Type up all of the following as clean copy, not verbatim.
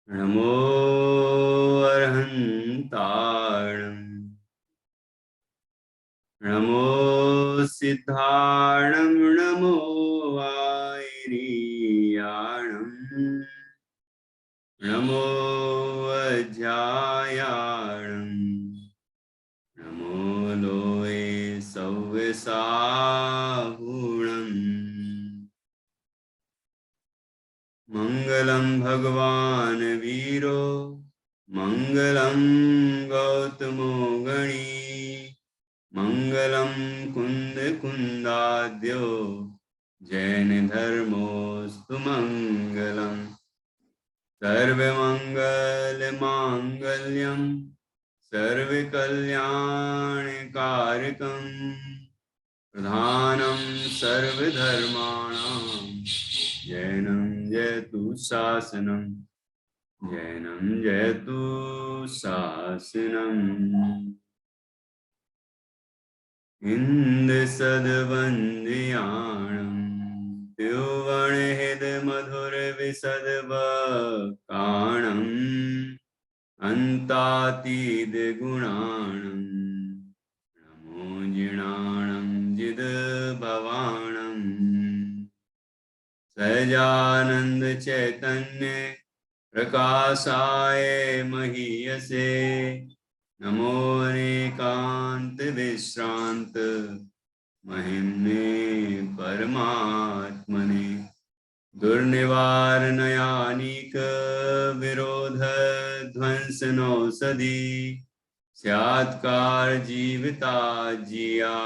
नमो अर्हन्ताणं नमो सिद्धाणं नमो वाइरियाणं नमो अध्यायाणं नमो लोये सव्यसाहुणम् मंगलम भगवान वीरो मंगलम गौतमो गणी मंगलम कुंद कुंदाद्यो जैन धर्मोस्तु मंगलम सर्वमंगल मांगल्यम सर्वकल्याणकारकम प्रधानम सर्वधर्माणां जैनं जयतु शासनम् जैनं जयतु शासनम् इन्दसद्वन्द्याणं द्युवणहितमधुरविशदवकाणम् अन्तातीतगुणाणं नमो जिणाणं जिद्भवाणम् सहजानंद चैतन्य प्रकाशाय महीयसे नमो नेकांत विश्रांत महिम्ने परमात्मने दुर्निवारणायानीक विरोध ध्वंसनौषधि स्यात्कार जीविता जिया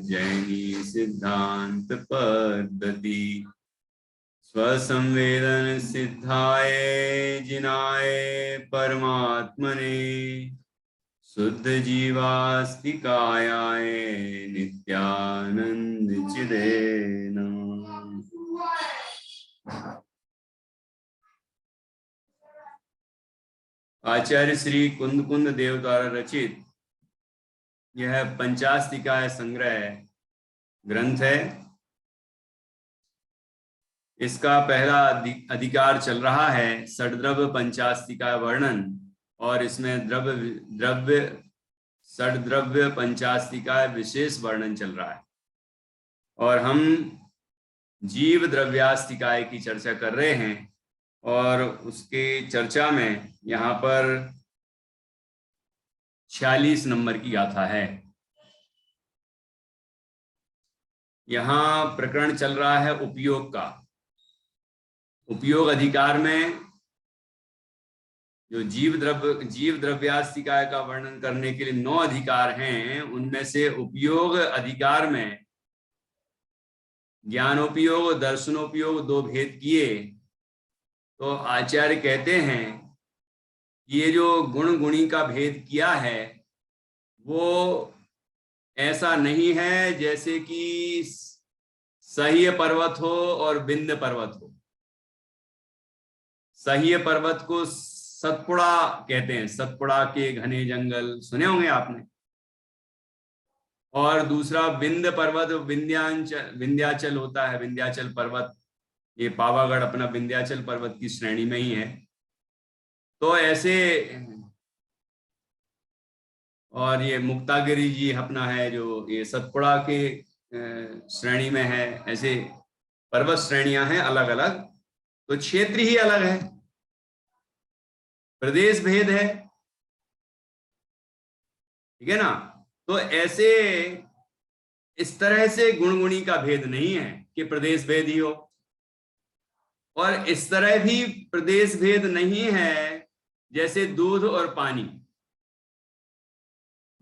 जैनी सिद्धांत पद्धति स्वसंवेदन सिद्धाय जिनाय परमात्मने शुद्ध जीवास्तिकायाय नित्यानंद चिदे नमः। आचार्य श्री कुंद कुंद देव द्वारा रचित यह पंचास्तिकाय संग्रह ग्रंथ है। इसका पहला अधिकार चल रहा है षड्द्रव्य पंचास्तिका वर्णन, और इसमें द्रव्य षड्द्रव्य पंचास्तिका विशेष वर्णन चल रहा है, और हम जीव द्रव्यास्तिकाय की चर्चा कर रहे हैं। और उसके चर्चा में यहाँ पर 46 नंबर की गाथा है। यहाँ प्रकरण चल रहा है उपयोग का। उपयोग अधिकार में जो जीव द्रव्यास्तिकाय का वर्णन करने के लिए 9 अधिकार हैं, उनमें से उपयोग अधिकार में ज्ञानोपयोग और दर्शनोपयोग 2 भेद किए। तो आचार्य कहते हैं कि ये जो गुण गुणी का भेद किया है वो ऐसा नहीं है जैसे कि सह्य पर्वत हो और विंध्य पर्वत हो। सह्य पर्वत को सतपुड़ा कहते हैं, सतपुड़ा के घने जंगल सुने होंगे आपने। और दूसरा विंध्य पर्वत विंध्याचल होता है, विंध्याचल पर्वत। ये पावागढ़ अपना विंध्याचल पर्वत की श्रेणी में ही है। तो ऐसे, और ये मुक्तागिरी जी अपना है जो ये सतपुड़ा के श्रेणी में है। ऐसे पर्वत श्रेणियां हैं अलग अलग, तो क्षेत्र ही अलग है, प्रदेश भेद है, ठीक है ना। तो ऐसे इस तरह से गुणगुणी का भेद नहीं है कि प्रदेश भेद ही हो, और इस तरह भी प्रदेश भेद नहीं है जैसे दूध और पानी।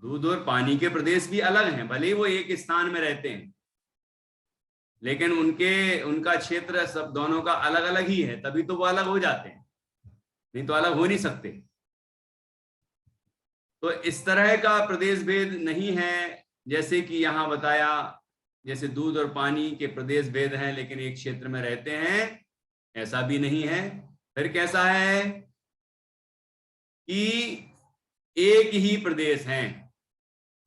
दूध और पानी के प्रदेश भी अलग हैं, भले ही वो एक स्थान में रहते हैं, लेकिन उनका क्षेत्र सब दोनों का अलग अलग ही है, तभी तो वो अलग हो जाते हैं, नहीं तो अलग हो नहीं सकते। तो इस तरह का प्रदेश भेद नहीं है जैसे कि यहाँ बताया, जैसे दूध और पानी के प्रदेश भेद हैं लेकिन एक क्षेत्र में रहते हैं, ऐसा भी नहीं है। फिर कैसा है कि एक ही प्रदेश हैं,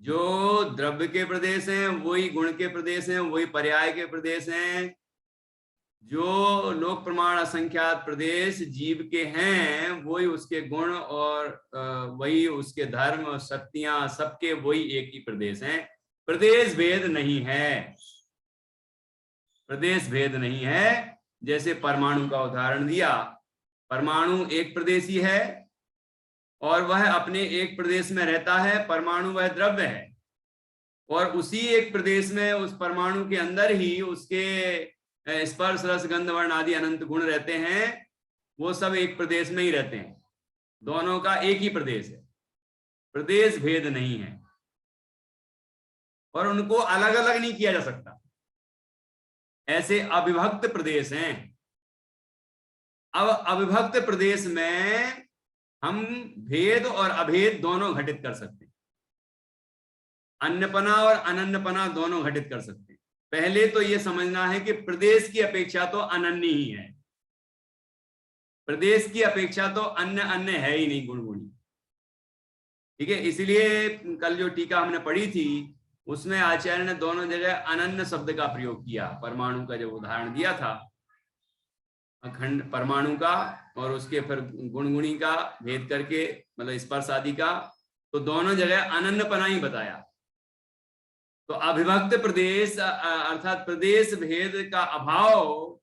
जो द्रव्य के प्रदेश हैं वही गुण के प्रदेश हैं, वही पर्याय के प्रदेश हैं, जो लोक प्रमाण असंख्यात प्रदेश जीव के हैं, वही उसके गुण और वही उसके धर्म और शक्तियां, सबके वही एक ही प्रदेश हैं। प्रदेश भेद नहीं है, प्रदेश भेद नहीं है। जैसे परमाणु का उदाहरण दिया, परमाणु एक प्रदेशी है और वह अपने एक प्रदेश में रहता है। परमाणु वह द्रव्य है और उसी एक प्रदेश में, उस परमाणु के अंदर ही उसके स्पर्श रस गंध वर्ण आदि अनंत गुण रहते हैं। वो सब एक प्रदेश में ही रहते हैं, दोनों का एक ही प्रदेश है, प्रदेश भेद नहीं है और उनको अलग अलग नहीं किया जा सकता। ऐसे अविभक्त प्रदेश हैं। अब अविभक्त प्रदेश में हम भेद और अभेद दोनों घटित कर सकते हैं, अन्यपना और अनन्यपना दोनों घटित कर सकते हैं। पहले तो ये समझना है कि प्रदेश की अपेक्षा तो अनन्य ही है, प्रदेश की अपेक्षा तो अन्य अन्य है ही नहीं गुणगुणी। ठीक है, इसलिए कल जो टीका हमने पढ़ी थी उसमें आचार्य ने दोनों जगह अनन्य शब्द का प्रयोग किया। परमाणु का जो उदाहरण दिया था, अखंड परमाणु का, और उसके फिर गुणगुणी का भेद करके, मतलब स्पर्श आदि का, तो दोनों जगह अनन्यपना ही बताया। तो अविभक्त प्रदेश अर्थात प्रदेश भेद का अभाव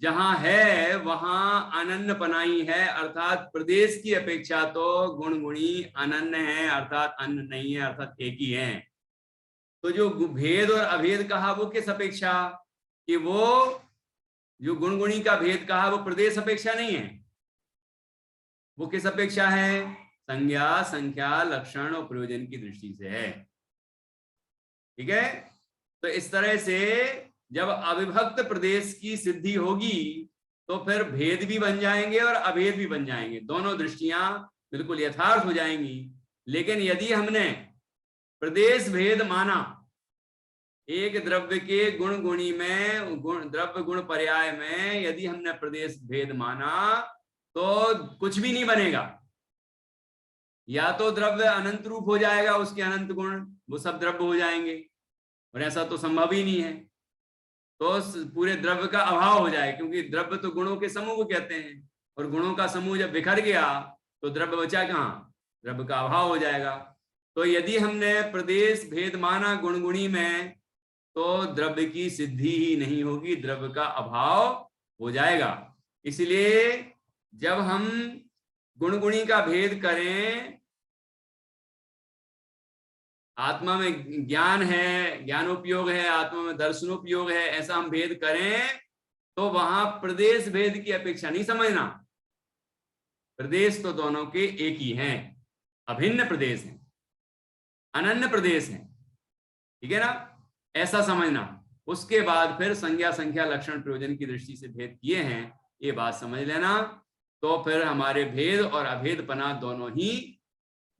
जहां है वहां अनन्यपना ही है, अर्थात प्रदेश की अपेक्षा तो गुणगुणी अनन्य है, अर्थात अन्य नहीं है, अर्थात एक ही है। तो जो भेद और अभेद कहा वो किस अपेक्षा, कि वो जो गुणगुणी का भेद कहा वो प्रदेश अपेक्षा नहीं है, वो किस अपेक्षा है, संज्ञा, संख्या, लक्षण और प्रयोजन की दृष्टि से है। ठीक है, तो इस तरह से जब अविभक्त प्रदेश की सिद्धि होगी तो फिर भेद भी बन जाएंगे और अभेद भी बन जाएंगे, दोनों दृष्टियां बिल्कुल यथार्थ हो जाएंगी। लेकिन यदि हमने प्रदेश भेद माना, एक द्रव्य के गुण गुणी में, द्रव्य गुण पर्याय में यदि हमने प्रदेश भेद माना तो कुछ भी नहीं बनेगा। या तो द्रव्य अनंत रूप हो जाएगा, उसके अनंत गुण वो सब द्रव्य हो जाएंगे, और ऐसा तो संभव ही नहीं है। तो पूरे द्रव्य का अभाव हो जाए, क्योंकि द्रव्य तो गुणों के समूह को कहते हैं, और गुणों का समूह जब बिखर गया तो द्रव्य बचा कहाँ, द्रव्य का अभाव हो जाएगा। तो यदि हमने प्रदेश भेद माना गुणगुणी में तो द्रव्य की सिद्धि ही नहीं होगी, द्रव्य का अभाव हो जाएगा। इसलिए जब हम गुणगुणी का भेद करें, आत्मा में ज्ञान है, ज्ञानोपयोग है, आत्मा में दर्शनोपयोग है, ऐसा हम भेद करें तो वहां प्रदेश भेद की अपेक्षा नहीं समझना। प्रदेश तो दोनों के एक ही हैं, अभिन्न प्रदेश हैं, अनन्य प्रदेश हैं। ठीक है ना, ऐसा समझना। उसके बाद फिर संज्ञा, संख्या, लक्षण, प्रयोजन की दृष्टि से भेद किए हैं, ये बात समझ लेना। तो फिर हमारे भेद और अभेदपना दोनों ही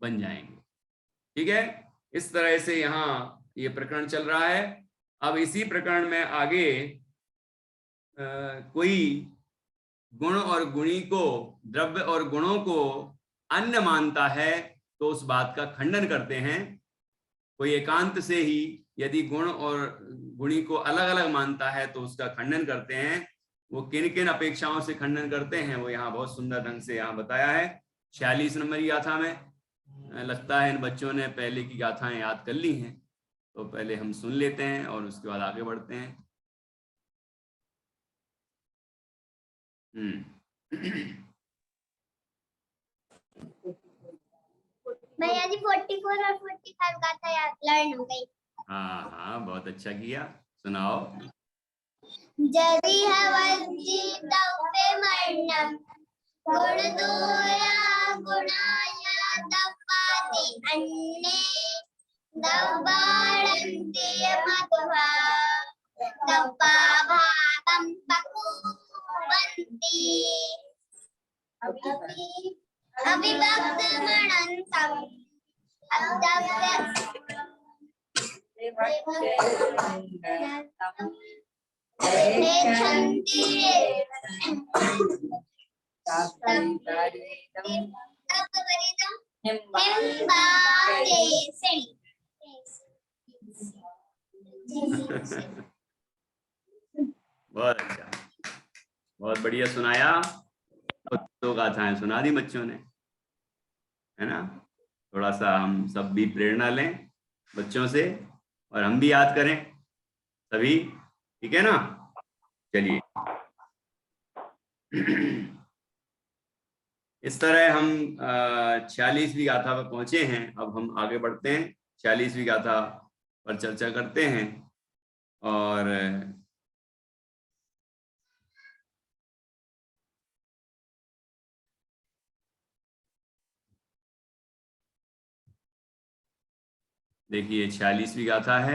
बन जाएंगे। ठीक है, इस तरह से यहाँ ये प्रकरण चल रहा है। अब इसी प्रकरण में आगे कोई गुण और गुणी को, द्रव्य और गुणों को अन्य मानता है तो उस बात का खंडन करते हैं। कोई एकांत से ही यदि गुण और गुणी को अलग अलग मानता है तो उसका खंडन करते हैं। वो किन किन अपेक्षाओं से खंडन करते हैं वो यहाँ बहुत सुंदर ढंग से यहाँ बताया है 46 नंबर की गाथा में। लगता है इन बच्चों ने पहले की गाथाएं याद कर ली हैं, तो पहले हम सुन लेते हैं और उसके बाद आगे बढ़ते हैं। भैया जी 44 और 45 गाथा याद लर्न हो गई। हाँ हाँ, बहुत अच्छा किया, सुनाओ। जदि हवज्जितव्ये मरणं गुणदोया गुणाय दप्पाति अन्ये दब्बाणन्ति मध्वा दब्बा भागं पकुवन्ति अविभक्तमनन्तं बहुत अच्छा। बहुत बढ़िया सुनाया। दो गाथाएं सुना दी बच्चों ने, है ना। थोड़ा सा हम सब भी प्रेरणा लें बच्चों से और हम भी याद करें सभी, ठीक है ना। चलिए इस तरह हम 46वीं गाथा पर पहुंचे हैं। अब हम आगे बढ़ते हैं, 46वीं गाथा पर चर्चा करते हैं। और देखिए 46वीं गाथा है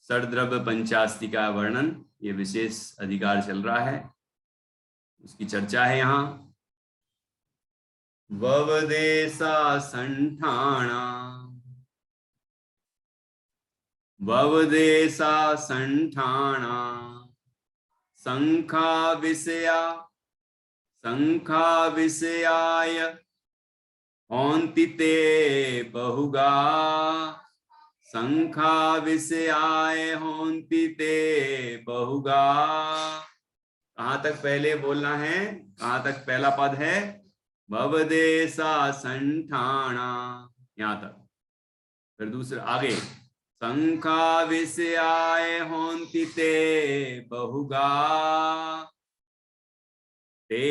षड्द्रव्य पंचास्ति का वर्णन। ये विशेष अधिकार चल रहा है, उसकी चर्चा है यहाँ। ववदेशा संठाणा, ववदेशा संठाणा, संखा विषया, संखा विषयाय होन्ति ते बहुगा, संखा विषयाय होन्ति ते बहुगा। कहाँ तक पहले बोलना है, कहाँ तक पहला पद है? भवदेशा संठाणा, यहाँ तक। फिर दूसरा आगे, संखा विषयाय होन्ति ते बहुगा, ते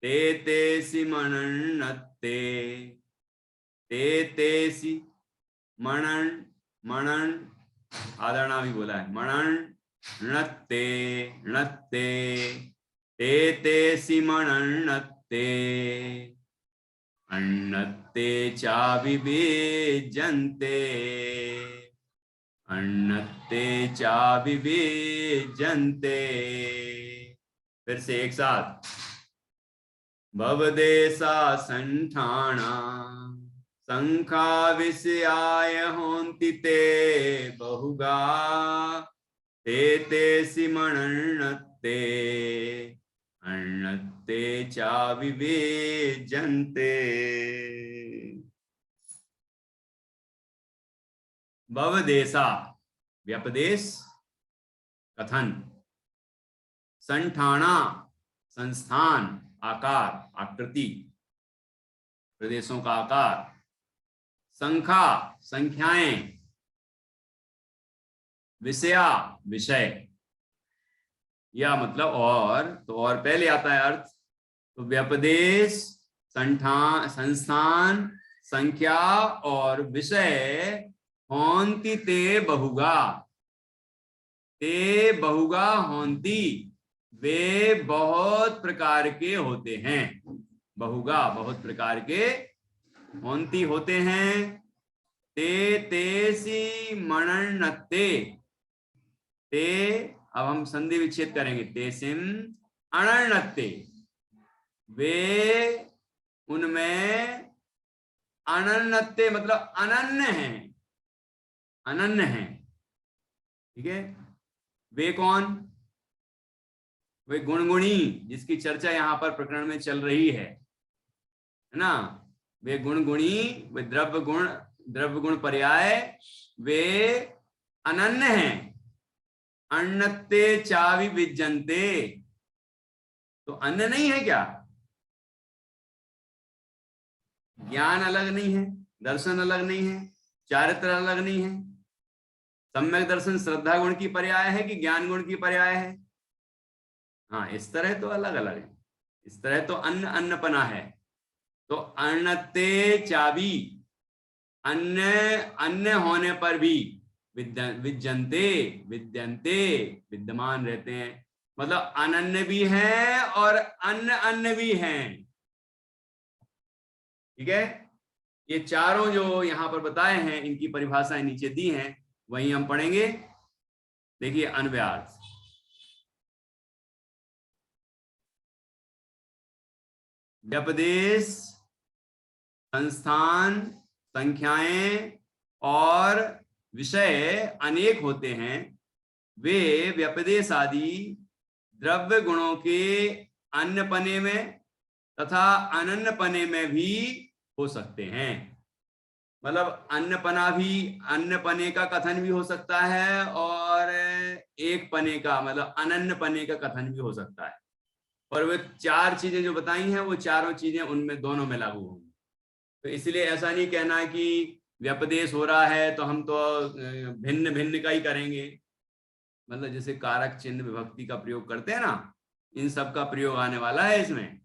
ते तेसि मनन्नत्ते, ते तेसि मनन, मनन आदरणा भी बोला है, मनन नत्ते, नत्ते ते तेसि मनन्नत्ते, अन्नत्ते चाविवेजन्ते, अन्नत्ते चाविवेजन्ते। फिर से एक साथ, भवदेशा संठाणा, संखा विषयाय होन्ति ते बहुगा, ते तेसि मनन्नत्ते, अन्नत्ते चाविवेजन्ते। भवदेशा व्यपदेश कथन, संठाणा संस्थान आकार आकृति प्रदेशों का आकार, संख्या संख्याएं, विषया विषय, या मतलब और, तो और पहले आता है अर्थ। तो व्यपदेश संस्थान संख्या और विषय होन्ति ते बहुगा, ते बहुगा होन्ति, वे बहुत प्रकार के होते हैं। बहुगा बहुत प्रकार के, होन्ति होते हैं। ते तेसि मनन्नत्ते, ते अब हम संधि विच्छेद करेंगे, तेसिम अनन्नत्ते, वे उनमें अनन्नत्ते मतलब अनन्य हैं, अनन्य हैं, ठीक है। वे कौन? वे गुणगुणी, जिसकी चर्चा यहाँ पर प्रकरण में चल रही है ना। वे गुणगुणी, वे द्रव्य गुण पर्याय, वे अनन्य हैं। अन्नत्ते चावि विजन्ते, तो अन्य नहीं है क्या? ज्ञान अलग नहीं है, दर्शन अलग नहीं है, चारित्र अलग नहीं है। सम्यक दर्शन श्रद्धा गुण की पर्याय है कि ज्ञान गुण की पर्याय है? हाँ, इस तरह तो अलग अलग है, इस तरह तो अन्न अन्नपना है। तो अन्नते चाबी, अन्य अन्य होने पर भी विद्यन्ते, विद्यन्ते विद्यमान रहते हैं, मतलब अनन्य भी हैं और अन्य अन्य भी हैं, ठीक है। ये चारों जो यहाँ पर बताए हैं, इनकी परिभाषाएं नीचे दी हैं, वही हम पढ़ेंगे। देखिए अन्वयार्थ, व्यपदेश संस्थान संख्याएं और विषय अनेक होते हैं। वे व्यपदेश आदि द्रव्य गुणों के अन्यपने में तथा अनन्यपने में भी हो सकते हैं। मतलब अन्यपना भी, अन्यपने का कथन भी हो सकता है और एक पने का मतलब अनन्य पने का कथन भी हो सकता है। और वे चार चीजें जो बताई हैं वो चारों चीजें उनमें दोनों में लागू होंगी। तो इसलिए ऐसा नहीं कहना कि व्यपदेश हो रहा है तो हम तो भिन्न भिन्न का ही करेंगे, मतलब जैसे कारक चिन्ह विभक्ति का प्रयोग करते हैं ना, इन सब का प्रयोग आने वाला है इसमें,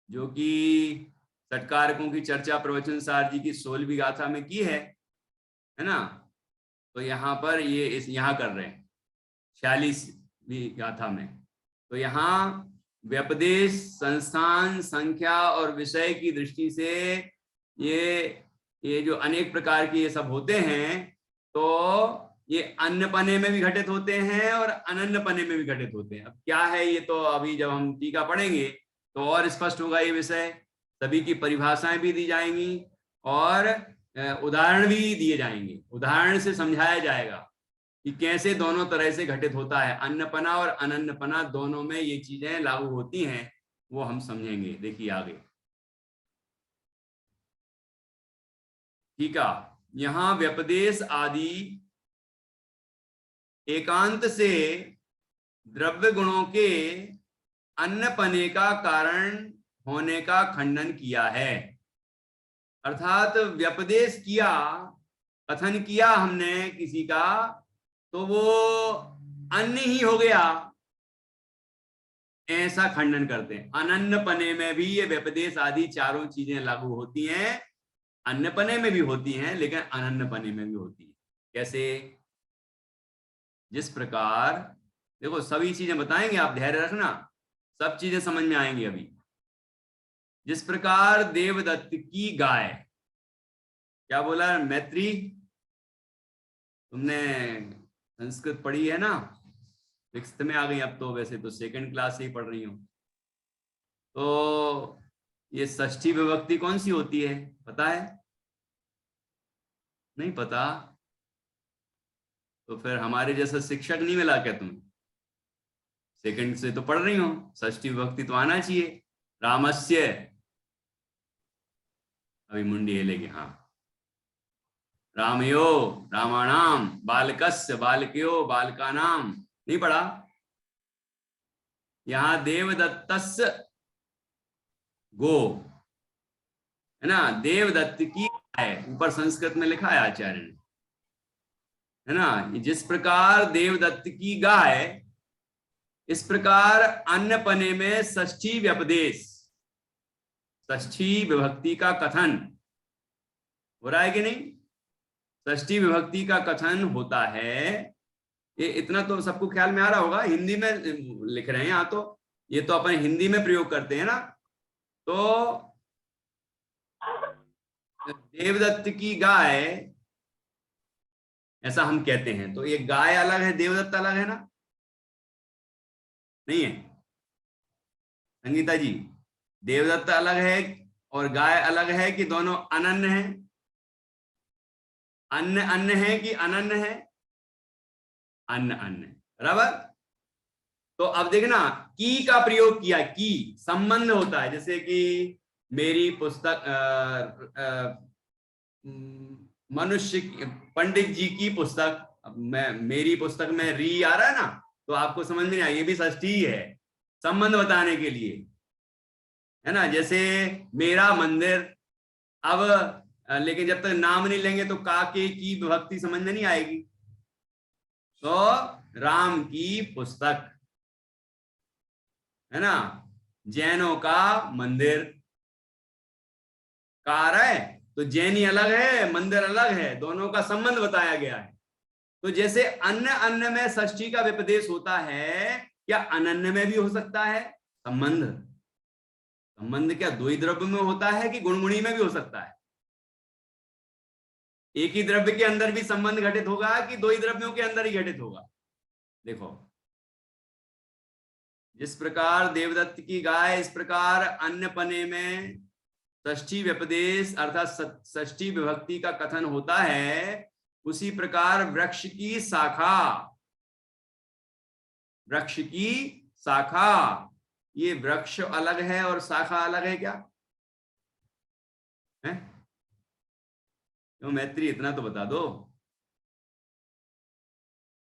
जो कि षटकारकों की चर्चा प्रवचन सार जी की 16वीं गाथा में की है ना। तो यहाँ पर ये यहाँ कर रहे हैं 46वीं गाथा में। तो यहाँ व्यपदेश, संस्थान, संख्या और विषय की दृष्टि से ये जो अनेक प्रकार के ये सब होते हैं, तो ये अन्य पने में भी घटित होते हैं और अनन्य पने में भी घटित होते हैं। अब क्या है ये तो अभी जब हम टीका पढ़ेंगे तो और स्पष्ट होगा ये विषय। सभी की परिभाषाएं भी दी जाएंगी और उदाहरण भी दिए जाएंगे, उदाहरण से समझाया जाएगा कि कैसे दोनों तरह से घटित होता है, अन्नपना और अनन्नपना दोनों में ये चीजें लागू होती हैं, वो हम समझेंगे। देखिए आगे ठीक है। यहां व्यपदेश आदि एकांत से द्रव्य गुणों के अन्नपने का कारण होने का खंडन किया है। अर्थात व्यपदेश किया, कथन किया हमने किसी का, तो वो अन्य ही हो गया, ऐसा खंडन करते हैं। अनन्नपने में भी ये व्यपदेश आदि चारों चीजें लागू होती हैं, अन्यपने में भी होती हैं लेकिन अनन्नपने में भी होती है। कैसे? जिस प्रकार देखो सभी चीजें बताएंगे, आप धैर्य रखना, सब चीजें समझ में आएंगी अभी। जिस प्रकार देवदत्त की गाय, क्या बोला मैत्री, तुमने संस्कृत पढ़ी है ना, 6th में आ गई अब तो, वैसे तो 2nd क्लास से ही पढ़ रही हूं। तो ये षष्ठी विभक्ति कौन सी होती है पता है? नहीं पता? तो फिर हमारे जैसा शिक्षक नहीं मिला क्या तुम्हें? 2nd से तो पढ़ रही हो, षष्ठी विभक्ति तो आना चाहिए। रामस्य, अभी मुंडी हिलेगी, हाँ। रामयो रामाणाम, बालकस्य बालकयो बालकानाम, नहीं पढ़ा? यहां देवदत्तस्य गो है ना, देवदत्त की है, ऊपर संस्कृत में लिखा है आचार्य ने, है ना। जिस प्रकार देवदत्त की गाय, इस प्रकार अन्य पने में षष्ठी व्यपदेश, षष्ठी विभक्ति का कथन हो रहा है कि नहीं? षष्ठी विभक्ति का कथन होता है। ये इतना तो सबको ख्याल में आ रहा होगा, हिंदी में लिख रहे हैं यहाँ, तो ये तो अपन हिंदी में प्रयोग करते हैं ना। तो देवदत्त की गाय ऐसा हम कहते हैं, तो ये गाय अलग है, देवदत्त अलग है ना, नहीं है संगीता जी? देवदत्त अलग है और गाय अलग है कि दोनों अनन्य है? अन्य अन्य है कि अनन्य है? अन्य अन्य, बराबर। तो अब देखना, की का प्रयोग किया, की संबंध होता है, जैसे कि मेरी पुस्तक, मनुष्य, पंडित जी की पुस्तक, मेरी पुस्तक में री आ रहा है ना, तो आपको समझ में नहीं आया, ये भी षष्ठी है, संबंध बताने के लिए, है ना। जैसे मेरा मंदिर, अब लेकिन जब तक नाम नहीं लेंगे तो का के की विभक्ति समझ में नहीं आएगी। तो राम की पुस्तक, है ना, जैनों का मंदिर, कार है तो जैनी अलग है, मंदिर अलग है, दोनों का संबंध बताया गया है। तो जैसे अन्य अन्य में षष्ठी का विपदेश होता है, क्या अनन्य में भी हो सकता है संबंध? संबंध क्या दो ही द्रव्य में होता है कि गुणगुणी में भी हो सकता है? एक ही द्रव्य के अंदर भी संबंध घटित होगा कि दो ही द्रव्यों के अंदर ही घटित होगा? देखो, जिस प्रकार देवदत्त की गाय, इस प्रकार अन्य पने में षष्ठी व्यपदेश अर्थात षष्ठी विभक्ति का कथन होता है, उसी प्रकार वृक्ष की शाखा, वृक्ष की शाखा, ये वृक्ष अलग है और शाखा अलग है क्या है? तो मैत्री इतना तो बता दो।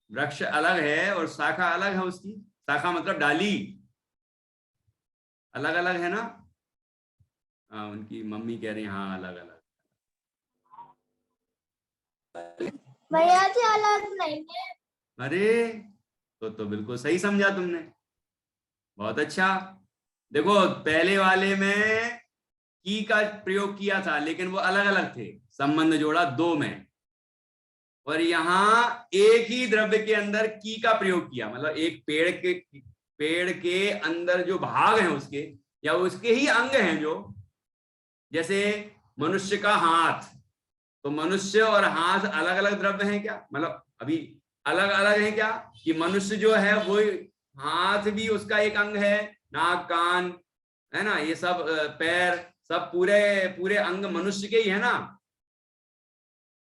वृक्ष अलग है और शाखा अलग है उसकी। शाखा मतलब डाली अलग अलग है ना। हाँ, उनकी मम्मी कह रही है हाँ अलग अलग। भैया जी अलग नहीं है। अरे तो बिल्कुल सही समझा तुमने, बहुत अच्छा। देखो पहले वाले में की का प्रयोग किया था लेकिन वो अलग अलग थे, संबंध जोड़ा दो में। और यहाँ एक ही द्रव्य के अंदर की का प्रयोग किया, मतलब एक पेड़ के अंदर जो भाग हैं उसके या उसके ही अंग हैं, जो जैसे मनुष्य का हाथ, तो मनुष्य और हाथ अलग अलग द्रव्य हैं क्या, मतलब अभी अलग अलग है क्या, कि मनुष्य जो है वो हाथ भी उसका एक अंग है, नाक कान है ना, ये सब पैर सब पूरे पूरे अंग मनुष्य के ही है ना।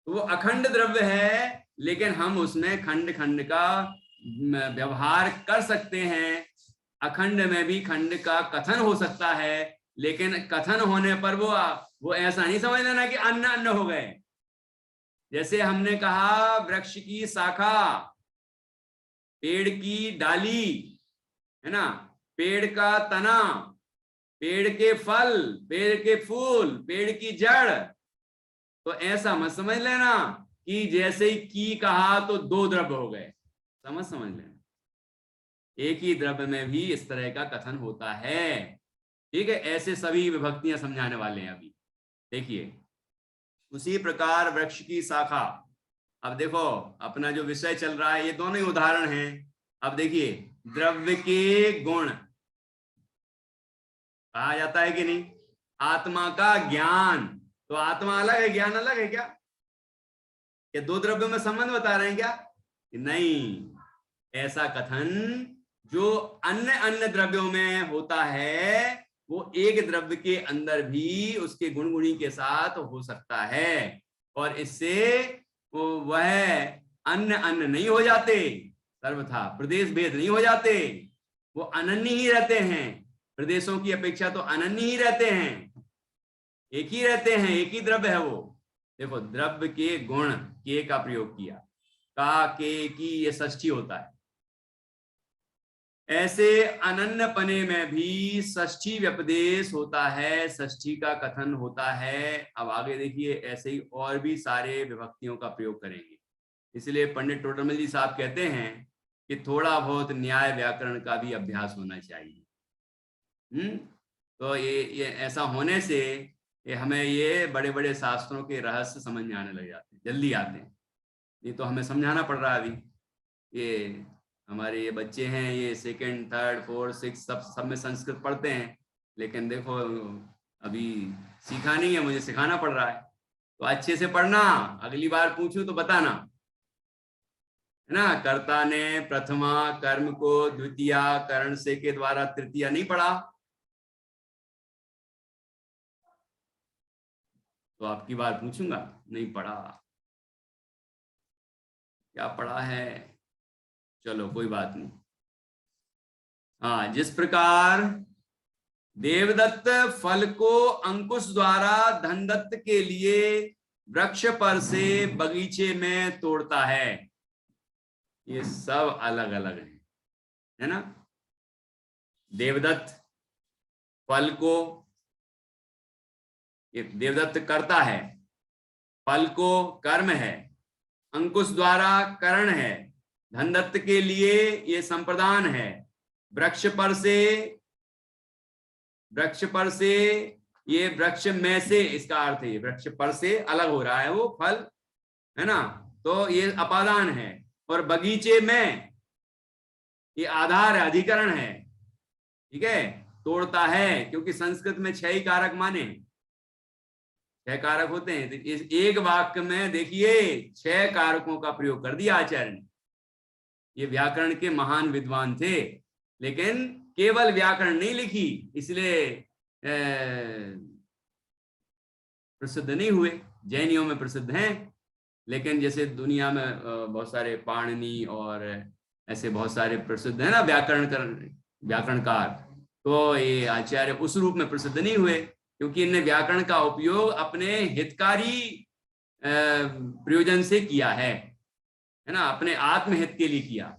तो वो अखंड द्रव्य है लेकिन हम उसमें खंड खंड का व्यवहार कर सकते हैं। अखंड में भी खंड का कथन हो सकता है, लेकिन कथन होने पर वो ऐसा नहीं समझ लेना कि अन्न अन्न हो गए। जैसे हमने कहा वृक्ष की शाखा, पेड़ की डाली है ना, पेड़ का तना, पेड़ के फल, पेड़ के फूल, पेड़ की जड़, तो ऐसा मत समझ लेना कि जैसे ही की कहा तो दो द्रव्य हो गए, समझ लेना। एक ही द्रव्य में भी इस तरह का कथन होता है, ठीक है। ऐसे सभी विभक्तियां समझाने वाले हैं अभी। देखिए उसी प्रकार वृक्ष की शाखा, अब देखो अपना जो विषय चल रहा है ये दोनों ही उदाहरण हैं। अब देखिए द्रव्य के गुण कहा जाता है कि नहीं, आत्मा का ज्ञान, तो आत्मा अलग है ज्ञान अलग है क्या, ये दो द्रव्यों में संबंध बता रहे हैं क्या, नहीं। ऐसा कथन जो अन्य अन्य द्रव्यों में होता है वो एक द्रव्य के अंदर भी उसके गुणगुणी के साथ हो सकता है, और इससे वह अन्य अन्य नहीं हो जाते, सर्वथा प्रदेश भेद नहीं हो जाते, वो अनन्य ही रहते हैं। प्रदेशों की अपेक्षा तो अनन्य ही रहते हैं, एक ही रहते हैं, एक ही द्रव्य है वो। देखो द्रव्य के गुण के का प्रयोग किया, का के की ये षष्ठी होता है। ऐसे अनन्य पने में भी षष्ठी व्यपदेश होता है, षष्ठी का कथन होता है। अब आगे देखिए ऐसे ही और भी सारे विभक्तियों का प्रयोग करेंगे। इसलिए पंडित टोडरमल जी साहब कहते हैं कि थोड़ा बहुत न्याय व्याकरण का भी अभ्यास होना चाहिए। तो ये ऐसा होने से हमें ये बड़े बड़े शास्त्रों के रहस्य समझ में आने लग जाते हैं, जल्दी आते हैं। ये तो हमें समझाना पड़ रहा है अभी, ये हमारे ये बच्चे हैं ये सेकंड थर्ड फोर्थ सिक्स सब में संस्कृत पढ़ते हैं, लेकिन देखो अभी सीखा नहीं है, मुझे सिखाना पड़ रहा है। तो अच्छे से पढ़ना, अगली बार पूछूं तो बताना, है ना। कर्ता ने प्रथमा कर्म को द्वितीया करण से के द्वारा तृतीया नहीं पढ़ा, तो आपकी बार पूछूंगा, नहीं पढ़ा, क्या पढ़ा है, चलो कोई बात नहीं। हाँ, जिस प्रकार देवदत्त फल को अंकुश द्वारा धनदत्त के लिए वृक्ष पर से बगीचे में तोड़ता है, ये सब अलग अलग है ना। देवदत्त फल को, ये देवदत्त करता है, फल को कर्म है, अंकुश द्वारा करण है, धनदत्त के लिए ये संप्रदान है। वृक्ष पर से ये वृक्ष में से, इसका अर्थ है वृक्ष पर से अलग हो रहा है वो फल, है ना, तो ये अपादान है। और बगीचे में ये आधार है, अधिकरण है, ठीक है। तोड़ता है क्योंकि संस्कृत में 6 ही कारक माने, 6 कारक होते हैं, तो इस एक वाक्य में देखिए 6 कारकों का प्रयोग कर दिया आचार्य ने। ये व्याकरण के महान विद्वान थे, लेकिन केवल व्याकरण नहीं लिखी इसलिए प्रसिद्ध नहीं हुए। जैनियों में प्रसिद्ध हैं, लेकिन जैसे दुनिया में बहुत सारे पाणिनि और ऐसे बहुत सारे प्रसिद्ध है ना व्याकरणकार, तो ये आचार्य उस रूप में प्रसिद्ध नहीं हुए, क्योंकि इन्हें व्याकरण का उपयोग अपने हितकारी प्रयोजन से किया है। है ना, अपने आत्महित के लिए किया,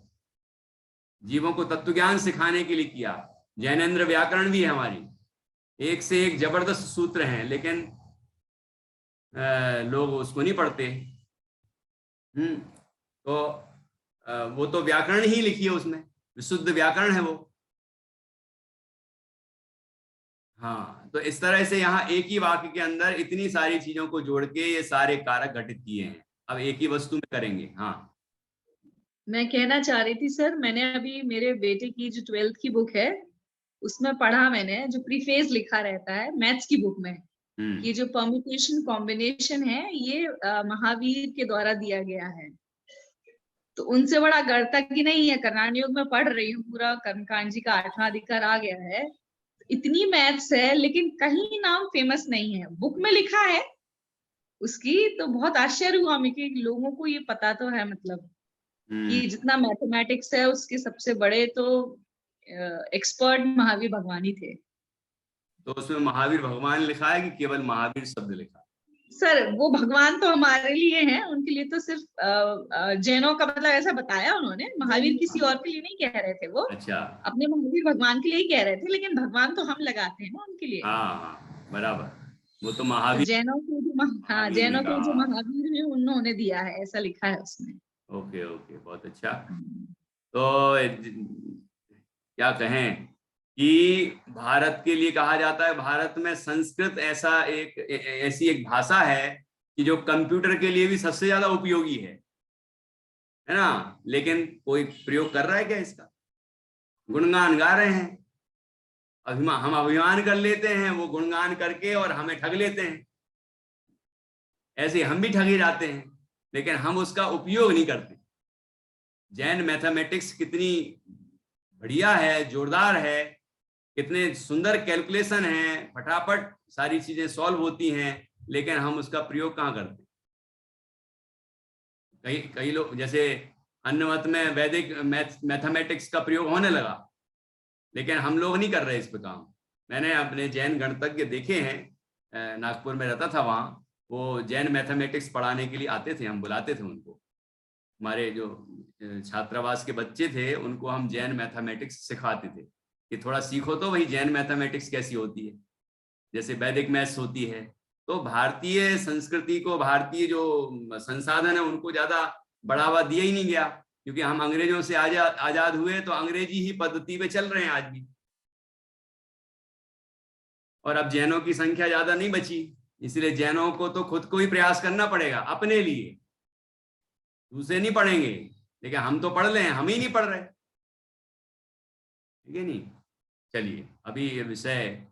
जीवों को तत्व ज्ञान सिखाने के लिए किया। जैनेन्द्र व्याकरण भी है हमारी, एक से एक जबरदस्त सूत्र हैं, लेकिन लोग उसको नहीं पढ़ते। तो वो तो व्याकरण ही लिखी है, उसमें विशुद्ध व्याकरण है वो। हाँ, तो इस तरह से यहाँ एक ही वाक्य के अंदर इतनी सारी चीजों को जोड़ के ये सारे कारक घटित किए हैं। अब एक ही वस्तु में करेंगे। हाँ, मैं कहना चाह रही थी सर, मैंने अभी मेरे बेटे की जो 12th की बुक है उसमें पढ़ा मैंने, जो प्रीफेस लिखा रहता है मैथ्स की बुक में, ये जो परम्यूटेशन कॉम्बिनेशन है ये महावीर के द्वारा दिया गया है। तो उनसे बड़ा गणतज्ञ की नहीं है। कर्णान योग में पढ़ रही हूँ, पूरा कर्मकांड जी का 8वां अधिकार आ गया है, इतनी मैथ्स है लेकिन कहीं नाम फेमस नहीं है, बुक में लिखा है उसकी। तो बहुत आश्चर्य हुआ हमें कि लोगों को ये पता तो है, मतलब कि जितना मैथमेटिक्स है उसके सबसे बड़े तो एक्सपर्ट महावीर भगवान ही थे। तो उसमें महावीर भगवान लिखा है कि केवल महावीर शब्द लिखा है? सर वो भगवान तो हमारे लिए हैं, उनके लिए तो सिर्फ जैनों का मतलब ऐसा बताया उन्होंने, महावीर किसी और के लिए नहीं कह रहे थे वो। अच्छा, अपने महावीर भगवान के लिए ही कह रहे थे, लेकिन भगवान तो हम लगाते हैं ना उनके लिए। हाँ बराबर, वो तो तो महावीर, जैनों के जो हाँ, जैनों के जो महावीर हैं उन्होंने दिया है, ऐसा लिखा है उसमें। ओके ओके, बहुत अच्छा। तो क्या कहें कि भारत के लिए कहा जाता है, भारत में संस्कृत ऐसा ऐसी एक भाषा है कि जो कंप्यूटर के लिए भी सबसे ज्यादा उपयोगी है ना, लेकिन कोई प्रयोग कर रहा है क्या इसका? गुणगान गा रहे हैं, हम अभिमान कर लेते हैं वो गुणगान करके और हमें ठग लेते हैं। ऐसे हम भी ठगे जाते हैं, लेकिन हम उसका उपयोग नहीं करते। जैन मैथमेटिक्स कितनी बढ़िया है, जोरदार है, कितने सुंदर कैलकुलेशन है, फटाफट सारी चीजें सॉल्व होती हैं, लेकिन हम उसका प्रयोग कहाँ करते? कई लोग, जैसे अन्नमत में वैदिक मैथमेटिक्स का प्रयोग होने लगा, लेकिन हम लोग नहीं कर रहे इस पे काम। मैंने अपने जैन गणतज्ञ देखे हैं, नागपुर में रहता था, वहाँ वो जैन मैथमेटिक्स पढ़ाने के लिए आते थे, हम बुलाते थे उनको। हमारे जो छात्रावास के बच्चे थे उनको हम जैन मैथमेटिक्स सिखाते थे कि थोड़ा सीखो तो वही जैन मैथमेटिक्स कैसी होती है, जैसे वैदिक मैथ्स होती है। तो भारतीय संस्कृति को, भारतीय जो संसाधन है उनको ज्यादा बढ़ावा दिया ही नहीं गया, क्योंकि हम अंग्रेजों से आजाद हुए तो अंग्रेजी ही पद्धति पे चल रहे हैं आज भी। और अब जैनों की संख्या ज्यादा नहीं बची, इसलिए जैनों को तो खुद को ही प्रयास करना पड़ेगा अपने लिए, दूसरे नहीं पढ़ेंगे। लेकिन हम तो पढ़ लें, हम ही नहीं पढ़ रहे, ठीक है नहीं। चलिए, अभी ये विषय